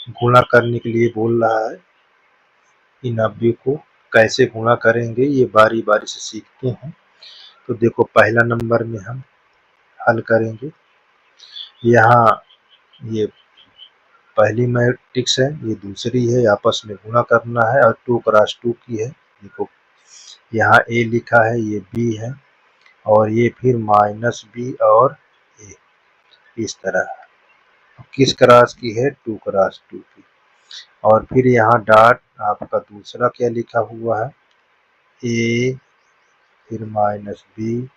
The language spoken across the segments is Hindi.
गुणा करने के लिए बोल रहा है। इन 90 को कैसे गुणा करेंगे ये बारी बारी से सीखते हैं। तो देखो पहला नंबर में हम हल करेंगे। यहाँ ये पहली मैट्रिक्स है, ये दूसरी है, आपस में गुणा करना है और 2 क्रॉस 2 की है। देखो यहाँ ए लिखा है, ये बी है और ये फिर माइनस बी और ए, इस तरह। किस क्रॉस की है? 2 क्रॉस 2 की। और फिर यहाँ डॉट आपका दूसरा क्या लिखा हुआ है? ए, फिर माइनस बी,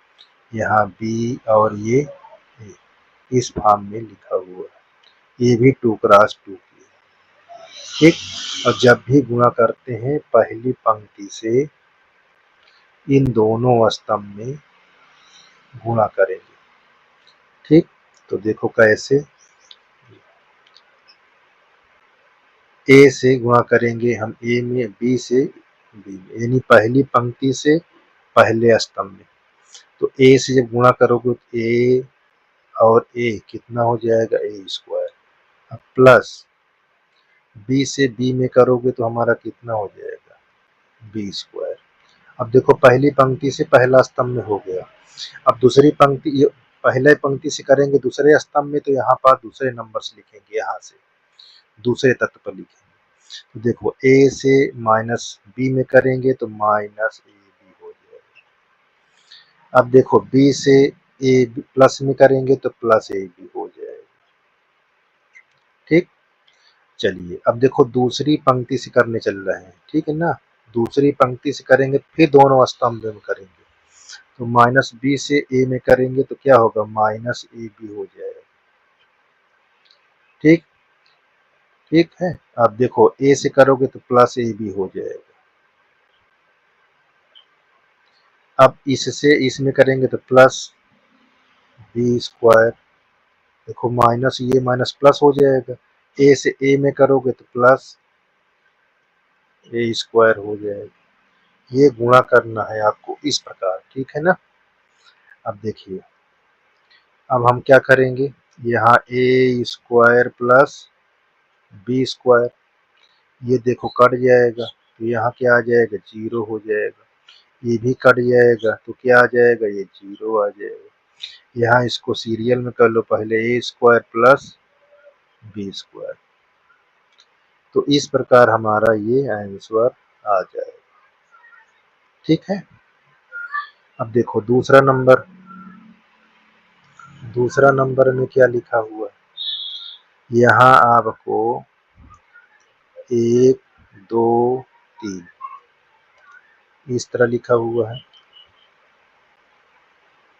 यहाँ बी और ये ए, इस फॉर्म में लिखा हुआ है। ये भी 2 क्रॉस 2 की है, ठीक। और जब भी गुणा करते हैं पहली पंक्ति से इन दोनों स्तंभ में गुणा करेंगे, ठीक। तो देखो कैसे, ए से गुणा करेंगे हम ए में, बी से बी में, यानी पहली पंक्ति से पहले स्तंभ में। तो ए से जब गुणा करोगे तो ए और ए कितना हो जाएगा? A square. अब प्लस बी से बी में करोगे तो हमारा कितना हो जाएगा? B square. अब देखो पहली पंक्ति से पहला स्तंभ में हो गया। अब दूसरी पंक्ति, पहले पंक्ति से करेंगे दूसरे स्तंभ में, तो यहाँ पर दूसरे नंबर से लिखेंगे, यहाँ से दूसरे तत्व पर लिखेंगे। तो देखो ए से माइनस बी में करेंगे तो माइनस ए बी हो जाएगा। अब देखो बी से ए प्लस में करेंगे तो प्लस ए बी हो जाएगा, ठीक। चलिए अब देखो दूसरी पंक्ति से करने चल रहे हैं, ठीक है ना। दूसरी पंक्ति से करेंगे फिर दोनों स्तंभ में करेंगे, तो माइनस बी से ए में करेंगे तो क्या होगा? माइनस ए बी हो जाएगा, ठीक। ठीक है। अब देखो ए से करोगे तो प्लस ए बी हो जाएगा। अब इससे इसमें करेंगे तो प्लस बी स्क्वायर। देखो माइनस ये माइनस प्लस हो जाएगा। ए से ए में करोगे तो प्लस ए स्क्वायर हो जाएगा। ये गुणा करना है आपको इस प्रकार, ठीक है ना। अब देखिए, अब हम क्या करेंगे, यहाँ ए स्क्वायर प्लस बी स्क्वायर, ये देखो कट जाएगा तो यहाँ क्या आ जाएगा? 0 हो जाएगा। ये भी कट जाएगा तो क्या आ जाएगा? ये 0 आ जाएगा। यहाँ इसको सीरियल में कर लो, पहले ए स्क्वायर प्लस बी स्क्वायर। तो इस प्रकार हमारा ये आंसर आ जाएगा, ठीक है। अब देखो दूसरा नंबर, दूसरा नंबर में क्या लिखा हुआ है? यहाँ आपको 1 2 3 इस तरह लिखा हुआ है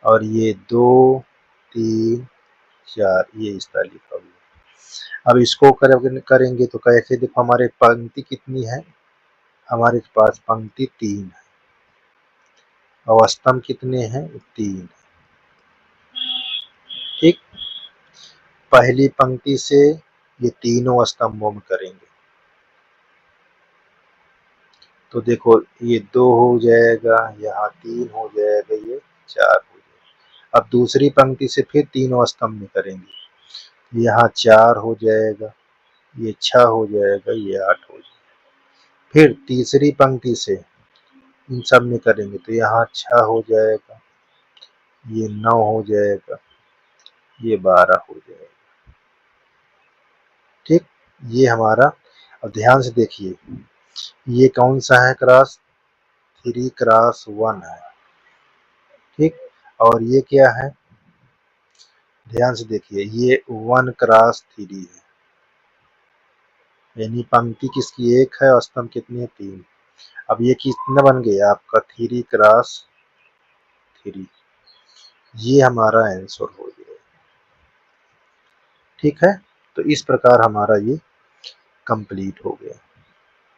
और ये 2 3 4 ये इस तरह लिखा हुआ है। अब इसको करेंगे तो कैसे? देखो हमारे पंक्ति कितनी है? हमारे पास पंक्ति 3 है और स्तंभ कितने हैं? 3, ठीक। पहली पंक्ति से ये तीनों स्तंभों में करेंगे तो देखो ये 2 हो जाएगा, यहाँ 3 हो जाएगा, ये 4 हो जाएगा। अब दूसरी पंक्ति से फिर तीनों स्तंभ में करेंगे, यहाँ 4 हो जाएगा, ये 6 हो जाएगा, ये 8 हो जाएगा। फिर तीसरी पंक्ति से इन सब में करेंगे तो यहाँ 6 हो जाएगा, ये 9 हो जाएगा, ये 12 हो जाएगा, ठीक। ये हमारा, अब ध्यान से देखिए, ये कौन सा है? क्रॉस 3 क्रॉस 1 है, ठीक। और ये क्या है? ध्यान से देखिए, ये 1 क्रॉस 3 है, यानी पंक्ति किसकी? 1 है और स्तंभ कितने? 3। अब ये कितना बन गया आपका? 3 क्रॉस 3। ये हमारा आंसर हो गया, ठीक है। तो इस प्रकार हमारा ये कंप्लीट हो गया।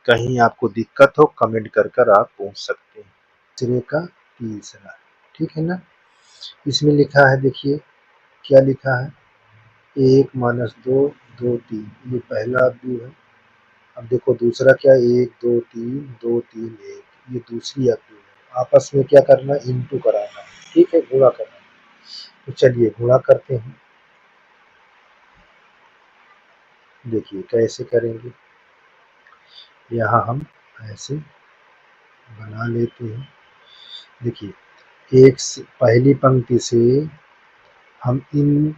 कहीं आपको दिक्कत हो कमेंट कर कर आप पूछ सकते हैं। तीसरे का तीसरा, ठीक है ना। इसमें लिखा है, देखिए क्या लिखा है? 1 माइनस 2 2 3, ये पहला व्यू है। अब देखो दूसरा क्या? 1 2 3 2 3 1, ये दूसरी व्यू है। आपस में क्या करना है? इंटू कराना है, ठीक है, गुणा करना है। तो चलिए गुणा करते हैं। देखिए कैसे करेंगे, यहाँ हम ऐसे बना लेते हैं। देखिए एक पहली पंक्ति से हम इन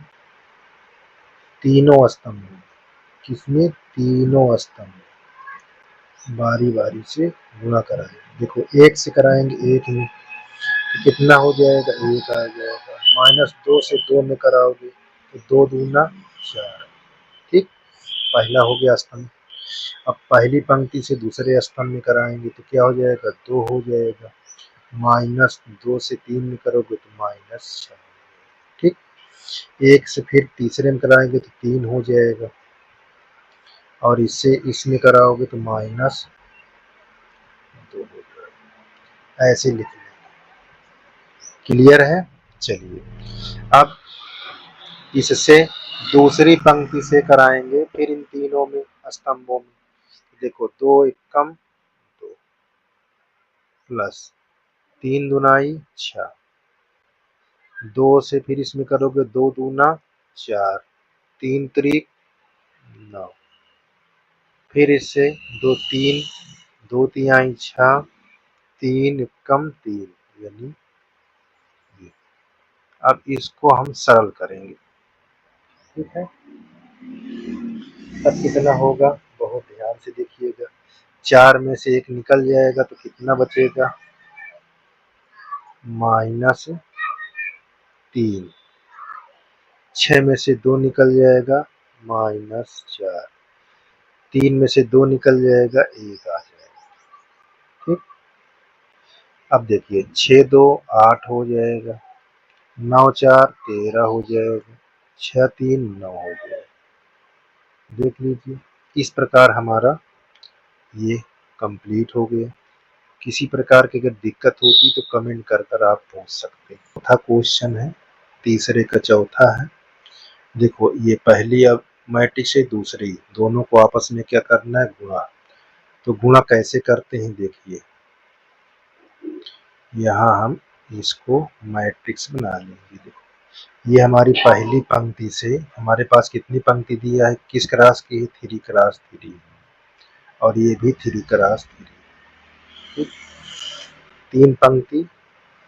तीनों स्तंभ, किसमें, तीनों स्तंभ बारी बारी से गुणा कराएंगे। देखो एक से कराएंगे एक में तो कितना हो जाएगा, एक आ जाएगा। -2 से 2 में कराओगे तो 2 दूना 4। ठीक, पहला हो गया स्तंभ। अब पहली पंक्ति से दूसरे स्तंभ में कराएंगे तो क्या हो जाएगा, 2 हो जाएगा। -2 से 3 में करोगे तो -4। ठीक, एक से फिर तीसरे में कराएंगे तो 3 हो जाएगा, और इससे इसमें कराओगे तो -2 हो जाएगा। ऐसे लिख लेंगे। क्लियर है। चलिए अब इससे दूसरी पंक्ति से कराएंगे, फिर इन तीनों में स्तंभों में। देखो 2 एकम 2 प्लस 3 दुनाई 6, 2 से फिर इसमें करोगे 2 दूना 4, 3 त्रिक 9, फिर इससे 2 3, 2 तिहाई 6, 3 एकम 3 यानी ये। अब इसको हम सरल करेंगे। ठीक है, तब कितना होगा, बहुत ध्यान से देखिएगा। 4 में से 1 निकल जाएगा तो कितना बचेगा, -3। 6 में से 2 निकल जाएगा, -4। 3 में से 2 निकल जाएगा, 1 आ जाएगा। ठीक, अब देखिए 6 2 8 हो जाएगा, 9 4 13 हो जाएगा, 6 3 9 हो जाएगा। देख लीजिए, इस प्रकार हमारा ये कंप्लीट हो गया। किसी प्रकार की अगर दिक्कत होती तो कमेंट कर कर आप पूछ सकते हैं। चौथा क्वेश्चन है, तीसरे का चौथा है। देखो ये पहली अब मैट्रिक्स है, दूसरी, दोनों को आपस में क्या करना है, गुणा। तो गुणा कैसे करते हैं, देखिए यहाँ हम इसको मैट्रिक्स बना लेंगे। देखो ये हमारी पहली पंक्ति से हमारे पास कितनी पंक्ति दिया है, किस क्रॉस की है, 3 क्रॉस 3, और ये भी 3 क्रॉस 3। ठीक, 3 पंक्ति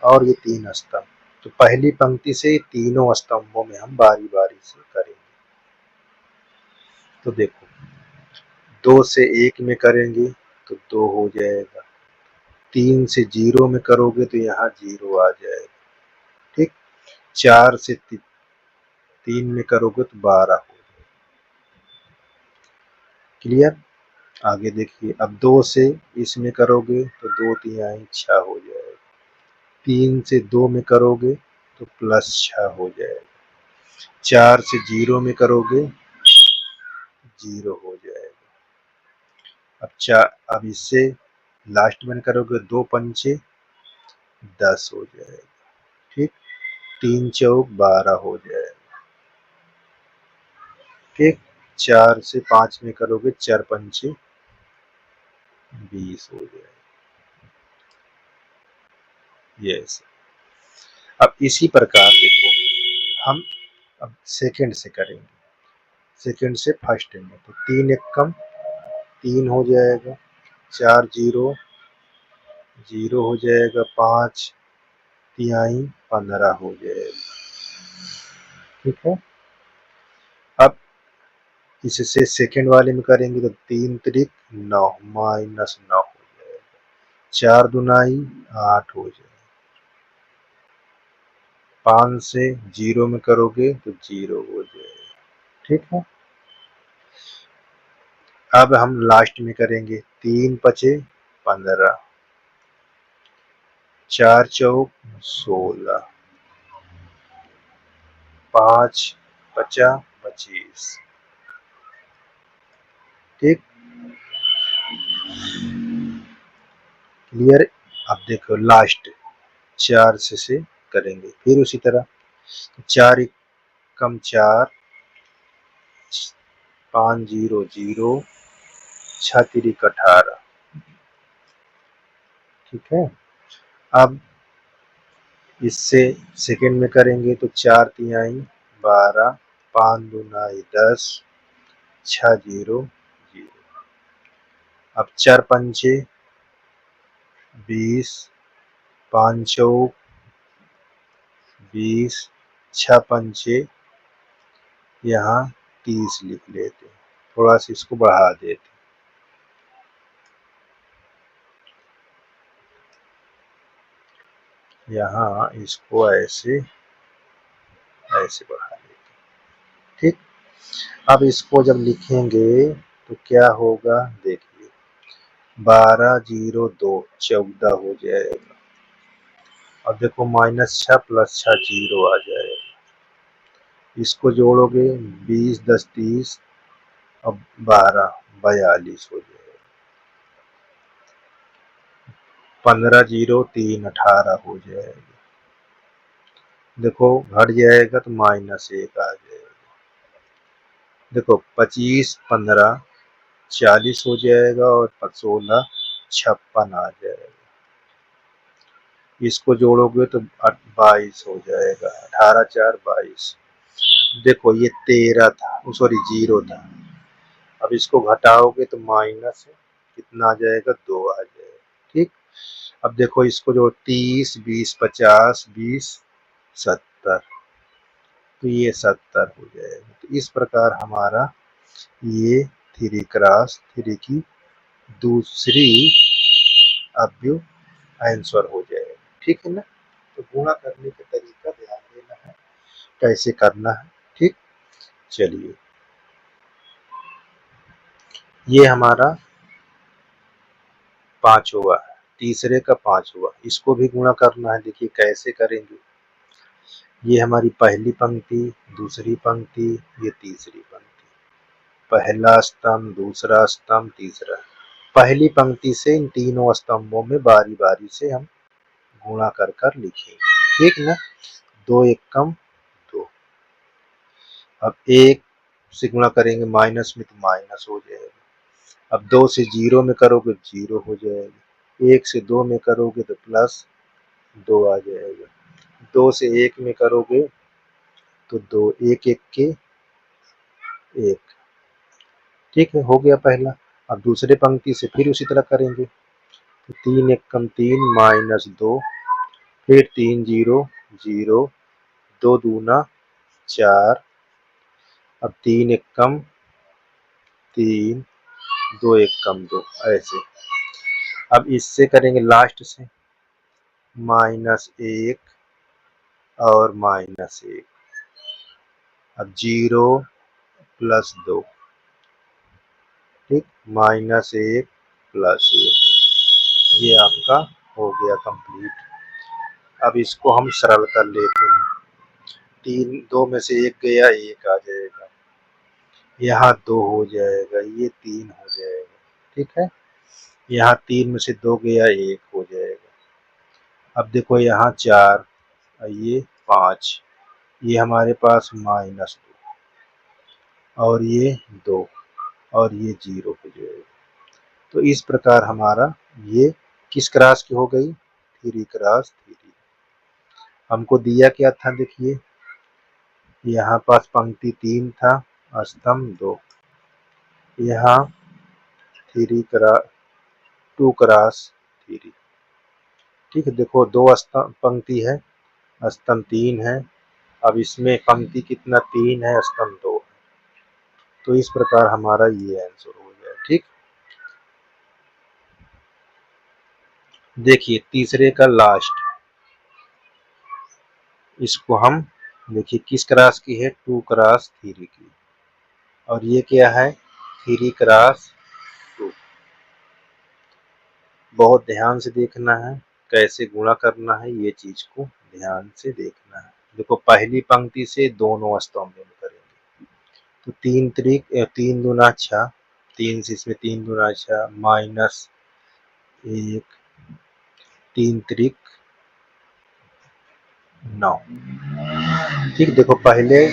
और ये 3 स्तंभ। तो पहली पंक्ति से तीनों स्तंभों में हम बारी बारी से करेंगे। तो देखो 2 से 1 में करेंगे तो 2 हो जाएगा, 3 से 0 में करोगे तो यहाँ 0 आ जाएगा। ठीक, 4 से 3 में करोगे तो 12 हो जाएगा। क्लियर। आगे देखिए, अब 2 से इसमें करोगे तो 2 तिहाई 6 हो जाएगा, 3 से 2 में करोगे तो +6 हो जाएगा, 4 से 0 में करोगे 0 हो जाएगा। अब इससे लास्ट में करोगे 2 पंचे 10 हो जाएगा। ठीक, 3 चौक 12 हो जाएगा। ठीक, 4 से 5 में करोगे 4 पंचे 20 हो जाएगा। यस, अब इसी प्रकार देखो हम अब सेकंड से करेंगे, सेकंड से फर्स्ट में। तो 3 एकम 3 हो जाएगा, 4 0 0 हो जाएगा, 5 तिहाई 15 हो जाएगा। ठीक है, अब इससे सेकंड वाले में करेंगे तो 3 त्रिक 9 -9 हो जाएगा, 4 दुनाई 8 हो जाएगा, 5 से 0 में करोगे तो 0 हो जाएगा। ठीक है, अब हम लास्ट में करेंगे 3 पचे 15, 4 चौक 16, 5 पचा 25। ठीक, क्लियर। अब देखो लास्ट 4 से करेंगे, फिर उसी तरह 4 कम 4, 5 0 0, 6 तिरिक 18। ठीक है, अब इससे सेकंड में करेंगे तो 4 तिहाई 12, 5 दूनाई 10, 6 0 0। अब 4 पंचे 20, 5 चौक 20, 6 पंचे यहाँ 30 लिख लेते, थोड़ा सा इसको बढ़ा देते, यहाँ इसको ऐसे ऐसे बढ़ा देते। ठीक, अब इसको जब लिखेंगे तो क्या होगा, देखिए 12 0 2 14 हो जाएगा। अब देखो -6 + 6 0 आ जाएगा। इसको जोड़ोगे 20 10 30, अब 12 42 हो जाएगा। 15 0 3 18 हो जाएगा। देखो घट जाएगा तो -1 आ जाएगा। देखो 25 15 40 हो जाएगा और 16 56 आ जाएगा। इसको जोड़ोगे तो 22 हो जाएगा। 18 4 22। देखो ये 13 था, सॉरी 0 था। अब इसको घटाओगे तो माइनस कितना आ जाएगा, 2 आ जाएगा। ठीक, अब देखो इसको जो 30 20 50 20 70, तो ये 70 हो जाएगा। तो इस प्रकार हमारा ये 3x3 की दूसरी अवयव आंसर हो जाएगा। ठीक है ना। तो गुणा करने का तरीका ध्यान देना है, कैसे करना है। ठीक, चलिए ये हमारा 5 हुआ, तीसरे का 5 हुआ, इसको भी गुणा करना है। देखिए कैसे करेंगे। ये हमारी पहली पंक्ति, दूसरी पंक्ति, ये तीसरी पंक्ति, पहला स्तंभ, दूसरा स्तंभ, तीसरा। पहली पंक्ति से इन तीनों स्तंभों में बारी बारी से हम गुणा कर कर लिखेंगे। ठीक ना। 2 एकम 2। अब 1 से गुणा करेंगे माइनस में तो माइनस हो जाएगा। अब 2 से 0 में करोगे 0 हो जाएगा। 1 से 2 में करोगे तो +2 आ जाएगा। 2 से 1 में करोगे तो 2, 1 1 के 1। ठीक है, हो गया पहला। अब दूसरे पंक्ति से फिर उसी तरह करेंगे। तो 3 एकम 3 -2, फिर 3 0 0, 2 दूना 4, अब 3 एकम 3, 2 एकम 2, ऐसे। अब इससे करेंगे लास्ट से -1 और -1, अब 0 + 2। ठीक, -1 + 1, ये आपका हो गया कंप्लीट। अब इसको हम सरल कर लेते हैं। 3 2 में से 1 गया, 1 आ जाएगा। यहाँ 2 हो जाएगा, ये 3 हो जाएगा। ठीक है, यहाँ 3 में से 2 गया, 1 हो जाएगा। अब देखो यहाँ 4, ये 5, ये हमारे पास -2, और ये 2, और ये 0 हो जाएगा। तो इस प्रकार हमारा ये किस क्रॉस की हो गई, 3x3। हमको दिया क्या था, देखिए यहाँ पास पंक्ति 3 था, स्तंभ 2, यहाँ 2x3। ठीक है, देखो 2 स्तंभ पंक्ति है, स्तंभ 3 है। अब इसमें पंक्ति कितना, 3 है, स्तंभ 2 है। तो इस प्रकार हमारा ये आंसर हो गया। ठीक, देखिए तीसरे का लास्ट, इसको हम देखिए किस क्रॉस की है, 2x3 की, और ये क्या है, 3x2। बहुत ध्यान से देखना है, कैसे गुणा करना है, ये चीज को ध्यान से देखना है। देखो पहली पंक्ति से दोनों स्तंभ में करेंगे तो 3 त्रिक 3 दूना 6, 3 से इसमें 3 दूना 6, -1, 3 त्रिक 9। ठीक, देखो पहले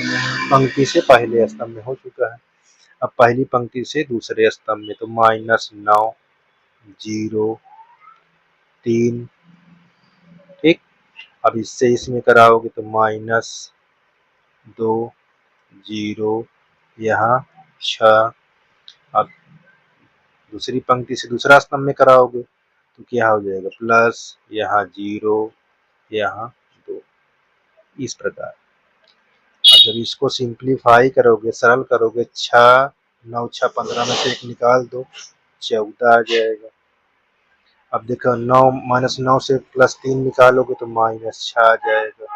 पंक्ति से पहले स्तंभ में हो चुका है। अब पहली पंक्ति से दूसरे स्तंभ में, तो -9 0 3। ठीक, अब इससे इसमें कराओगे तो -2 0, यहाँ 6 अब दूसरी पंक्ति से दूसरा स्तंभ में कराओगे तो क्या हो जाएगा, प्लस, यहाँ 0, यहाँ 2, इस प्रकार। अगर इसको सिंप्लीफाई करोगे, सरल करोगे, 6 9 6 15 में से 1 निकाल दो, 14 आ जाएगा। अब देखो 9 -9 से +3 निकालोगे तो -6 आ जाएगा।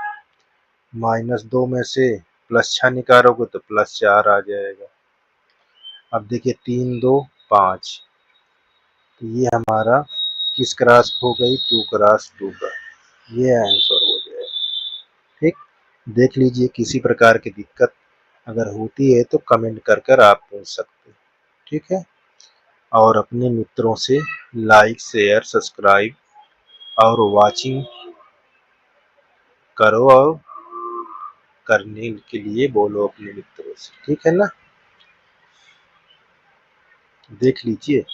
-2 में से +6 निकालोगे तो +4 आ जाएगा। अब देखिए 3 2 5, तो ये हमारा किस क्रॉस हो गई, 2 क्रॉस 2 का, ये आंसर हो जाएगा। ठीक, देख लीजिए किसी प्रकार की दिक्कत अगर होती है तो कमेंट कर कर आप पूछ सकते हैं। ठीक है, और अपने मित्रों से लाइक शेयर सब्सक्राइब और वाचिंग करो और करने के लिए बोलो अपने मित्रों से। ठीक है ना, देख लीजिए।